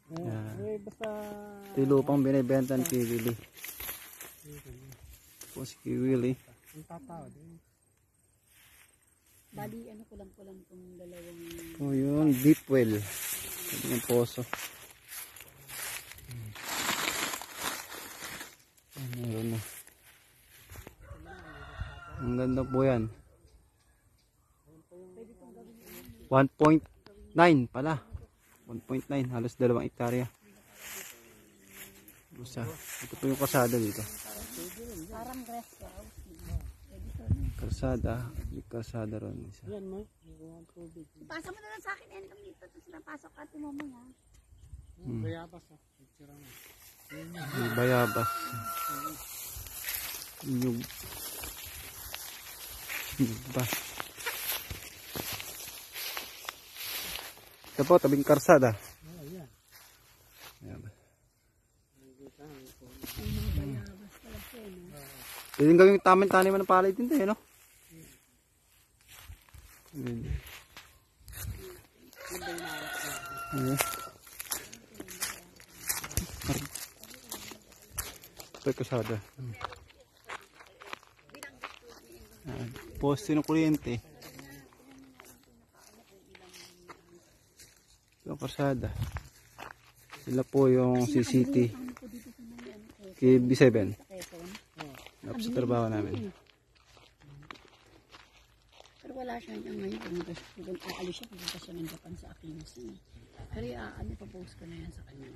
Eh, basta... Ito yung lupang binibenta ni Willie. Po si Willie. Ang tatawad eh. Bali, ano kulang-kulang kung dalawang... Oh, yun, deep well. Ito yung poso. Meron na. Ang ganda po yan. 1.9 pala. 1.9, halos 2 hektarya. Isa. Ito po yung kasada dito. Parang rest house. Kalsada. May kalsada ron. Isa. Yan mo. Tubig. Ipasa mo na lang sa akin. Yan kami dito. Tapos napasok ka. Tumamang ha. Bayabas ah. Picture mo. May bayabas. Inyog. Inyog ba? Ito po, tabing karsada. Oh, yan. Bayabas. Bayabas pala po. Pwede gawing tamang taniman ng palay din tayo, no? Ayan. Ito yung kasada. Poste ng kuryente. Ito yung kasada. Sila po yung CCT KB7. Tapos sa trabaho namin. Pero wala siya ngayon. Kung aalis siya, pupunta siya ng Japan sa Aquinas. Pero ano, pa-post ko na yan sa kanya.